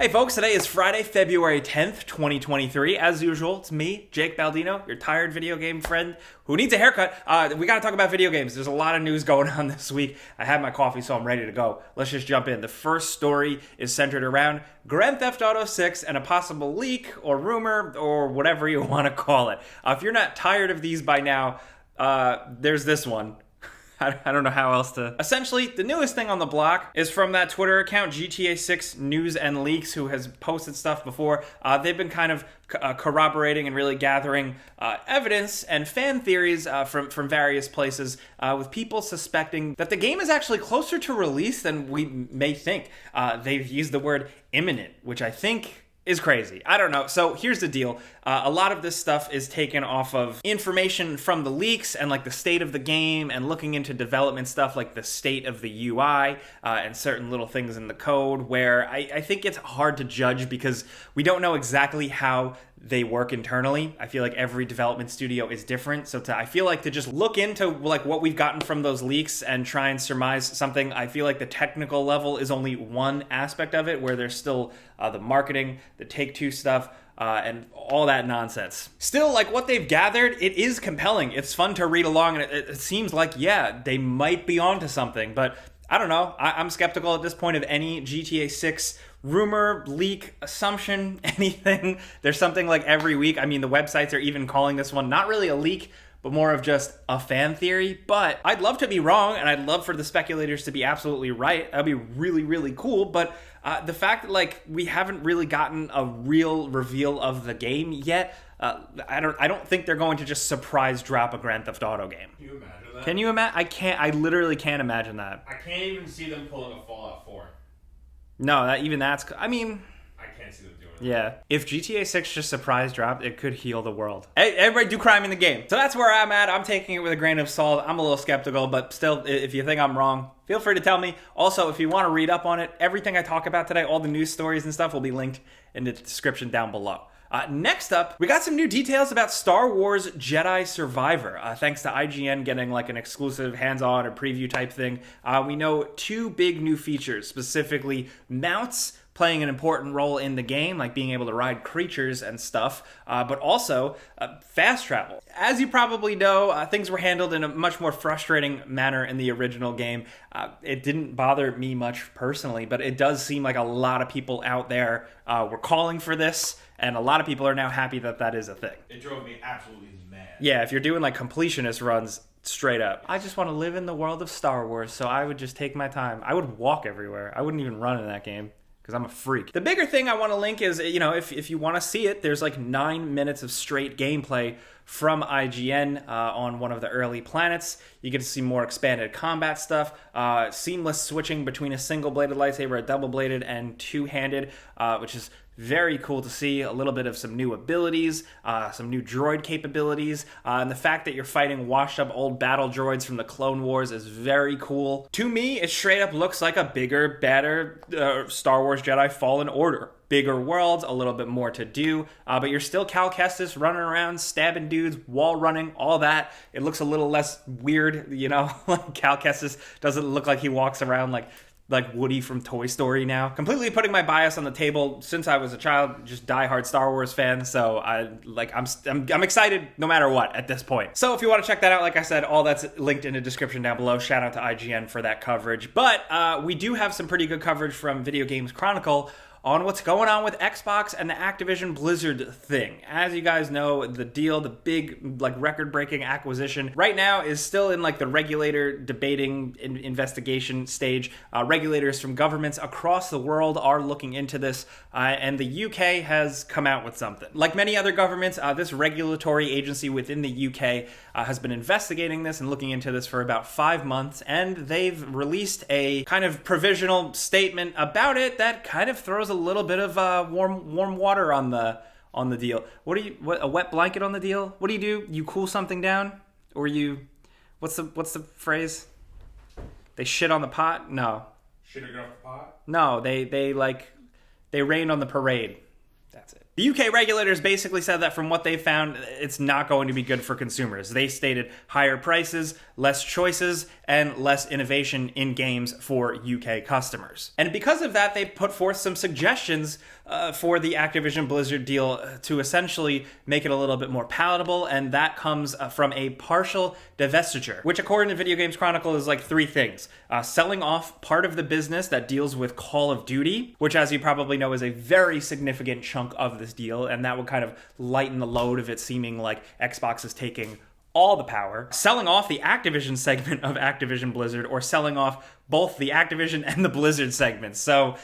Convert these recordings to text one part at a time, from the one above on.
Hey folks, today is Friday, February 10th, 2023. As usual, it's me, Jake Baldino, your tired video game friend who needs a haircut. We gotta talk about video games. There's a lot of news going on this week. I had my coffee, so I'm ready to go. Let's just jump in. The first story is centered around Grand Theft Auto 6 and a possible leak or rumor or whatever you want to call it. If you're not tired of these by now, there's this one. I don't know how else to... Essentially, the newest thing on the block is from that Twitter account, GTA6 News and Leaks, who has posted stuff before. They've been kind of corroborating and really gathering evidence and fan theories from various places, with people suspecting that the game is actually closer to release than we may think. They've used the word imminent, which I think is crazy. I don't know. So here's the deal. A lot of this stuff is taken off of information from the leaks and like the state of the game and looking into development stuff like the state of the UI and certain little things in the code where I think it's hard to judge because we don't know exactly how they work internally. I feel like every development studio is different. So I feel like to just look into like what we've gotten from those leaks and try and surmise something, I feel like the technical level is only one aspect of it where there's still the marketing, the Take-Two stuff, and all that nonsense. Still, like what they've gathered, it is compelling. It's fun to read along and it seems like, yeah, they might be onto something, but I don't know. I'm skeptical at this point of any GTA 6 rumor, leak, assumption, anything. There's something like every week. I mean, the websites are even calling this one not really a leak, but more of just a fan theory. But I'd love to be wrong, and I'd love for the speculators to be absolutely right. That'd be really, really cool. But the fact that like we haven't really gotten a real reveal of the game yet, I don't think they're going to just surprise drop a Grand Theft Auto game. Can you imagine that? Can you imagine? I can't. I literally can't imagine that. I can't even see them pulling a Fallout 4. No, that's. I mean, I can't see them doing it. yeah. If GTA 6 just surprise dropped, it could heal the world. Hey, everybody do crime in the game. So that's where I'm at. I'm taking it with a grain of salt. I'm a little skeptical, but still, if you think I'm wrong, feel free to tell me. Also, if you want to read up on it, everything I talk about today, all the news stories and stuff will be linked in the description down below. Next up, we got some new details about Star Wars Jedi Survivor. Thanks to IGN getting like an exclusive hands-on or preview type thing. We know two big new features, specifically mounts playing an important role in the game, like being able to ride creatures and stuff, but also fast travel. As you probably know, things were handled in a much more frustrating manner in the original game. It didn't bother me much personally, but it does seem like a lot of people out there were calling for this, and a lot of people are now happy that that is a thing. It drove me absolutely mad. Yeah, if you're doing like completionist runs, straight up. I just want to live in the world of Star Wars, so I would just take my time. I would walk everywhere. I wouldn't even run in that game, because I'm a freak. The bigger thing I want to link is, you know, if you want to see it, there's like 9 minutes of straight gameplay from IGN on one of the early planets. You get to see more expanded combat stuff, seamless switching between a single-bladed lightsaber, a double-bladed, and two-handed, which is very cool to see. A little bit of some new abilities, some new droid capabilities, and the fact that you're fighting washed-up old battle droids from the Clone Wars is very cool. To me, it straight up looks like a bigger, better Star Wars Jedi Fallen Order. Bigger worlds, a little bit more to do, but you're still Cal Kestis running around, stabbing dudes, wall running, all that. It looks a little less weird, you know? Like Cal Kestis doesn't look like he walks around like Woody from Toy Story now. Completely putting my bias on the table. Since I was a child, just diehard Star Wars fan, so I'm excited no matter what at this point. So if you want to check that out, like I said, all that's linked in the description down below. Shout out to IGN for that coverage. But we do have some pretty good coverage from Video Games Chronicle on what's going on with Xbox and the Activision Blizzard thing. As you guys know, the deal, the big like record-breaking acquisition right now is still in like the regulator debating investigation stage. Regulators from governments across the world are looking into this, and the UK has come out with something. Like many other governments, this regulatory agency within the UK has been investigating this and looking into this for about 5 months, and they've released a kind of provisional statement about it that kind of throws a little bit of warm water on the deal. What a wet blanket on the deal? What do? You cool something down? Or what's the phrase? They shit on the pot? No. Shit off the pot? No, they rained on the parade. That's it. The UK regulators basically said that from what they found, it's not going to be good for consumers. They stated higher prices, less choices, and less innovation in games for UK customers. And because of that, they put forth some suggestions for the Activision Blizzard deal to essentially make it a little bit more palatable, and that comes from a partial divestiture, which according to Video Games Chronicle is like three things. Selling off part of the business that deals with Call of Duty, which as you probably know is a very significant chunk of this deal, and that would kind of lighten the load of it seeming like Xbox is taking all the power. Selling off the Activision segment of Activision Blizzard, or selling off both the Activision and the Blizzard segments. So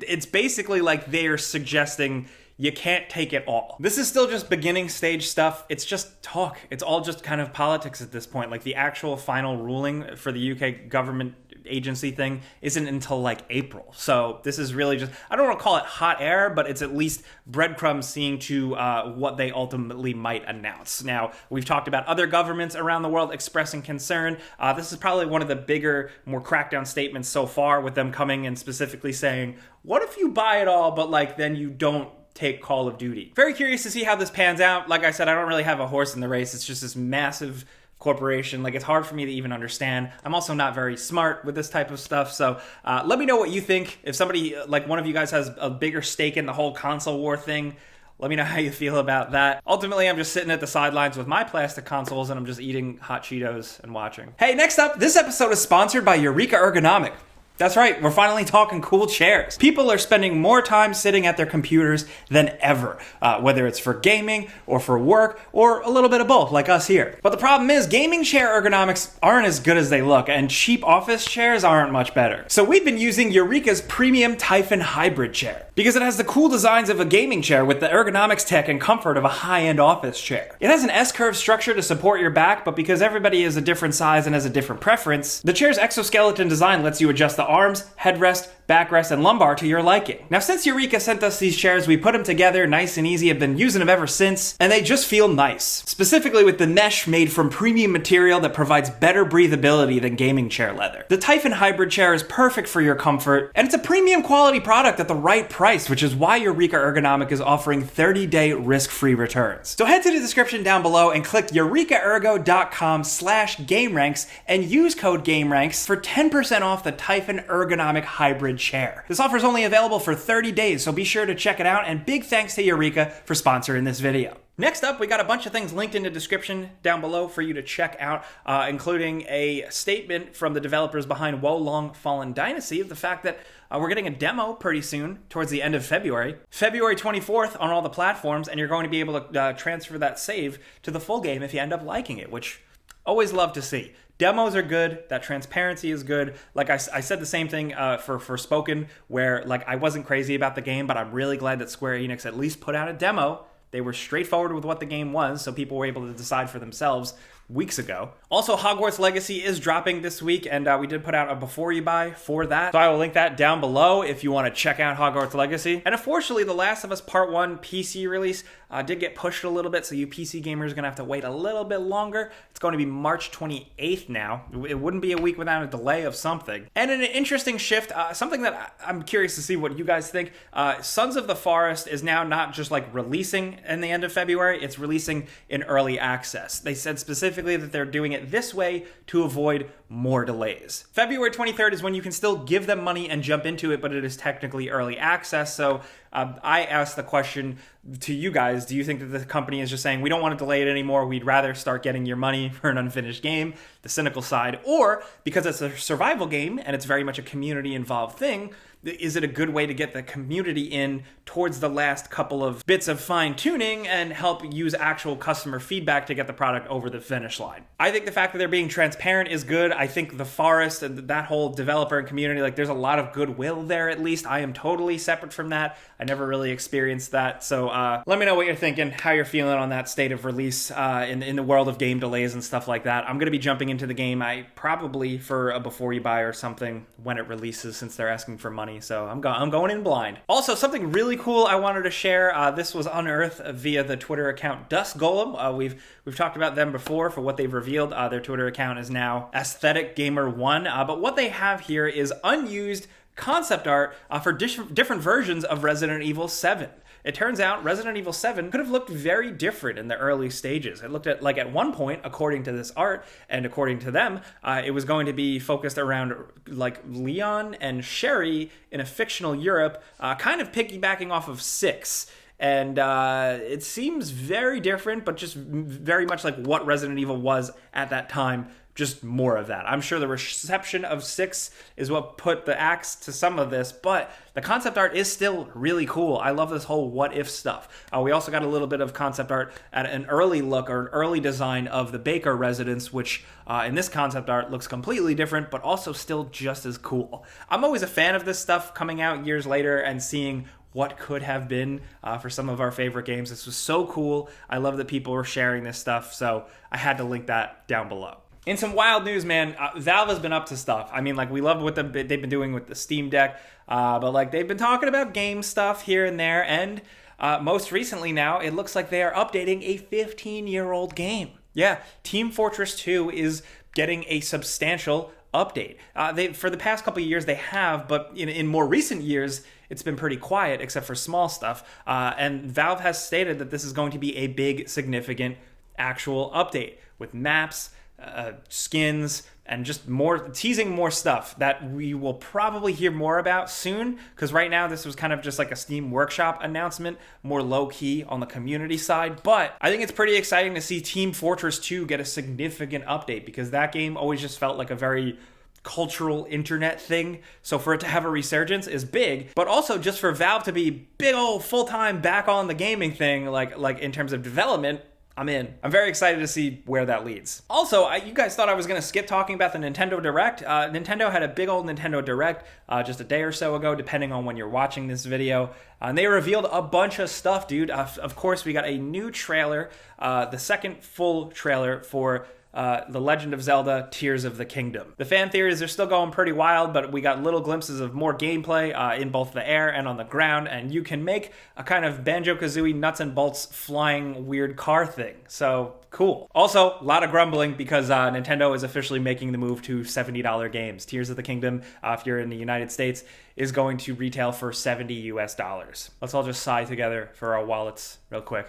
it's basically like they're suggesting you can't take it all. This is still just beginning stage stuff. It's just talk. It's all just kind of politics at this point. Like the actual final ruling for the UK government agency thing isn't until like April. So this is really just, I don't want to call it hot air, but it's at least breadcrumbs seeing to what they ultimately might announce. Now, we've talked about other governments around the world expressing concern. This is probably one of the bigger, more crackdown statements so far, with them coming and specifically saying, what if you buy it all, but like then you don't take Call of Duty? Very curious to see how this pans out. Like I said, I don't really have a horse in the race. It's just this massive corporation. Like, it's hard for me to even understand. I'm also not very smart with this type of stuff. So let me know what you think. If somebody, like one of you guys, has a bigger stake in the whole console war thing, let me know how you feel about that. Ultimately, I'm just sitting at the sidelines with my plastic consoles and I'm just eating hot Cheetos and watching. Hey, next up, this episode is sponsored by Eureka Ergonomic. That's right, we're finally talking cool chairs. People are spending more time sitting at their computers than ever, whether it's for gaming or for work or a little bit of both, like us here. But the problem is, gaming chair ergonomics aren't as good as they look, and cheap office chairs aren't much better. So we've been using Eureka's premium Typhon hybrid chair, because it has the cool designs of a gaming chair with the ergonomics tech and comfort of a high-end office chair. It has an S-curve structure to support your back, but because everybody is a different size and has a different preference, the chair's exoskeleton design lets you adjust the arms, headrest, backrest, and lumbar to your liking. Now, since Eureka sent us these chairs, we put them together nice and easy. I've been using them ever since, and they just feel nice. Specifically with the mesh made from premium material that provides better breathability than gaming chair leather. The Typhon hybrid chair is perfect for your comfort, and it's a premium quality product at the right price, which is why Eureka Ergonomic is offering 30-day risk-free returns. So head to the description down below and click eurekaergo.com/gameranx and use code gameranx for 10% off the Typhon Ergonomic hybrid chair. This offer is only available for 30 days, so be sure to check it out, and big thanks to Eureka for sponsoring this video. Next up, we got a bunch of things linked in the description down below for you to check out, including a statement from the developers behind Wo Long Fallen Dynasty of the fact that we're getting a demo pretty soon, towards the end of February. February 24th on all the platforms, and you're going to be able to transfer that save to the full game if you end up liking it, which always love to see. Demos are good. That transparency is good. Like I said the same thing for Spoken, where like I wasn't crazy about the game, but I'm really glad that Square Enix at least put out a demo. They were straightforward with what the game was, so people were able to decide for themselves weeks ago. Also, Hogwarts Legacy is dropping this week, and we did put out a before you buy for that. So I will link that down below if you want to check out Hogwarts Legacy. And unfortunately, The Last of Us Part 1 PC release did get pushed a little bit, so you PC gamers are going to have to wait a little bit longer. It's going to be March 28th now. It wouldn't be a week without a delay of something. And in an interesting shift, something that I'm curious to see what you guys think, Sons of the Forest is now not just like releasing in the end of February, it's releasing in early access. They said specifically that they're doing it this way to avoid more delays. February 23rd is when you can still give them money and jump into it, but it is technically early access. So I asked the question to you guys, do you think that the company is just saying, we don't want to delay it anymore, we'd rather start getting your money for an unfinished game, the cynical side, or because it's a survival game and it's very much a community involved thing, is it a good way to get the community in towards the last couple of bits of fine-tuning and help use actual customer feedback to get the product over the finish line? I think the fact that they're being transparent is good. I think the Forest and that whole developer and community, like there's a lot of goodwill there at least. I am totally separate from that. I never really experienced that. So let me know what you're thinking, how you're feeling on that state of release in the world of game delays and stuff like that. I'm going to be jumping into the game, probably for a before you buy or something when it releases, since they're asking for money. So I'm going in blind. Also, something really cool I wanted to share. This was unearthed via the Twitter account Dust Golem. We've talked about them before for what they've revealed. Their Twitter account is now Aesthetic Gamer 1. But what they have here is unused concept art for different versions of Resident Evil 7. It turns out Resident Evil 7 could have looked very different in the early stages. It looked at one point, according to this art and according to them, it was going to be focused around like Leon and Sherry in a fictional Europe, kind of piggybacking off of 6. And it seems very different, but just very much like what Resident Evil was at that time. Just more of that. I'm sure the reception of 6 is what put the axe to some of this, but the concept art is still really cool. I love this whole what if stuff. We also got a little bit of concept art at an early look or an early design of the Baker residence, which in this concept art looks completely different, but also still just as cool. I'm always a fan of this stuff coming out years later and seeing what could have been for some of our favorite games. This was so cool. I love that people were sharing this stuff, so I had to link that down below. In some wild news, man, Valve has been up to stuff. I mean, like, we love what they've been doing with the Steam Deck, but, like, they've been talking about game stuff here and there, and most recently now, it looks like they are updating a 15-year-old game. Yeah, Team Fortress 2 is getting a substantial update. For the past couple of years, they have, but in more recent years, it's been pretty quiet, except for small stuff, and Valve has stated that this is going to be a big, significant, actual update with maps, skins, and just teasing more stuff that we will probably hear more about soon, because right now this was kind of just like a Steam Workshop announcement, more low-key on the community side, but I think it's pretty exciting to see Team Fortress 2 get a significant update, because that game always just felt like a very cultural internet thing, so for it to have a resurgence is big, but also just for Valve to be big old full-time back on the gaming thing, like in terms of development, I'm in. I'm very excited to see where that leads. Also, you guys thought I was going to skip talking about the Nintendo Direct. Nintendo had a big old Nintendo Direct just a day or so ago, depending on when you're watching this video. And they revealed a bunch of stuff, dude. Of course, we got a new trailer, the second full trailer for The Legend of Zelda Tears of the Kingdom. The fan theories are still going pretty wild, but we got little glimpses of more gameplay in both the air and on the ground, and you can make a kind of Banjo-Kazooie nuts and bolts flying weird car thing. So, cool. Also, a lot of grumbling because Nintendo is officially making the move to $70 games. Tears of the Kingdom, if you're in the United States, is going to retail for $70 US. Let's all just sigh together for our wallets real quick.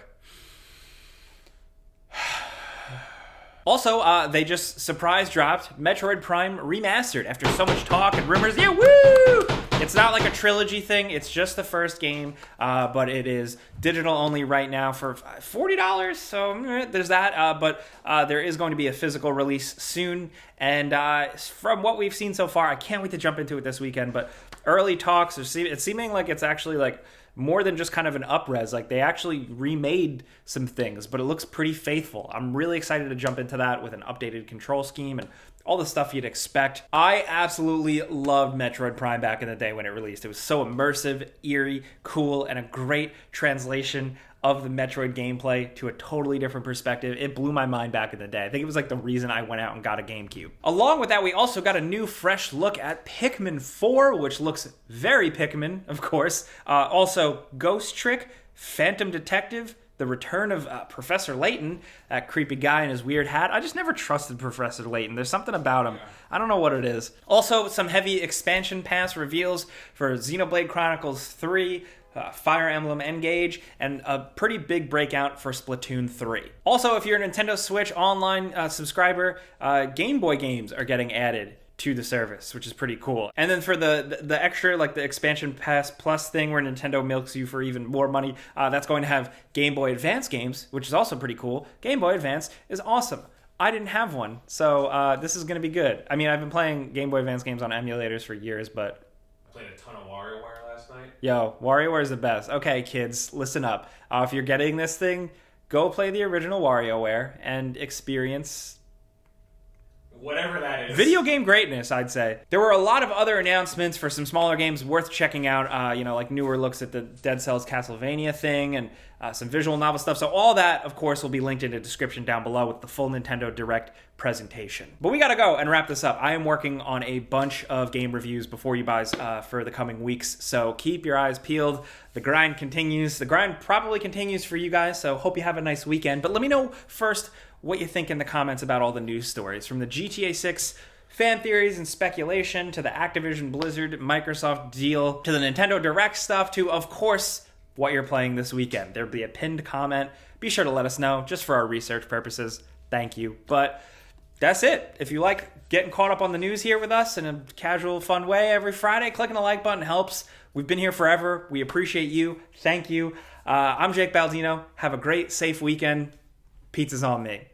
Also, they just surprise dropped Metroid Prime Remastered after so much talk and rumors. Yeah, woo! It's not like a trilogy thing. It's just the first game, but it is digital only right now for $40. So there's that. But there is going to be a physical release soon. And from what we've seen so far, I can't wait to jump into it this weekend. But early talks, it's seeming like it's actually like more than just kind of an up-res. Like, they actually remade some things, but it looks pretty faithful. I'm really excited to jump into that with an updated control scheme and all the stuff you'd expect. I absolutely loved Metroid Prime back in the day when it released. It was so immersive, eerie, cool, and a great translation of the Metroid gameplay to a totally different perspective. It blew my mind back in the day. I think it was like the reason I went out and got a GameCube. Along with that, we also got a new fresh look at Pikmin 4, which looks very Pikmin, of course. Also, Ghost Trick, Phantom Detective, the return of Professor Layton, that creepy guy in his weird hat. I just never trusted Professor Layton. There's something about him. I don't know what it is. Also, some heavy expansion pass reveals for Xenoblade Chronicles 3, Fire Emblem Engage, and a pretty big breakout for Splatoon 3. Also, if you're a Nintendo Switch Online subscriber, Game Boy games are getting added to the service, which is pretty cool. And then for the extra, like the expansion pass plus thing where Nintendo milks you for even more money, that's going to have Game Boy Advance games, which is also pretty cool. Game Boy Advance is awesome. I didn't have one, so this is going to be good. I mean, I've been playing Game Boy Advance games on emulators for years, but I played a ton of WarioWare last night. Yo, WarioWare is the best. Okay, kids, listen up. If you're getting this thing, go play the original WarioWare and experience whatever that is. Video game greatness, I'd say. There were a lot of other announcements for some smaller games worth checking out, like newer looks at the Dead Cells Castlevania thing and some visual novel stuff. So all that, of course, will be linked in the description down below with the full Nintendo Direct presentation. But we gotta go and wrap this up. I am working on a bunch of game reviews before you buys for the coming weeks, so keep your eyes peeled. The grind continues. The grind probably continues for you guys, so hope you have a nice weekend. But let me know first what you think in the comments about all the news stories, from the GTA6 fan theories and speculation to the Activision Blizzard Microsoft deal to the Nintendo Direct stuff to, of course, what you're playing this weekend. There'll be a pinned comment. Be sure to let us know, just for our research purposes. Thank you. But that's it. If you like getting caught up on the news here with us in a casual, fun way every Friday, clicking the like button helps. We've been here forever. We appreciate you. Thank you. I'm Jake Baldino. Have a great, safe weekend. Pizza's on me.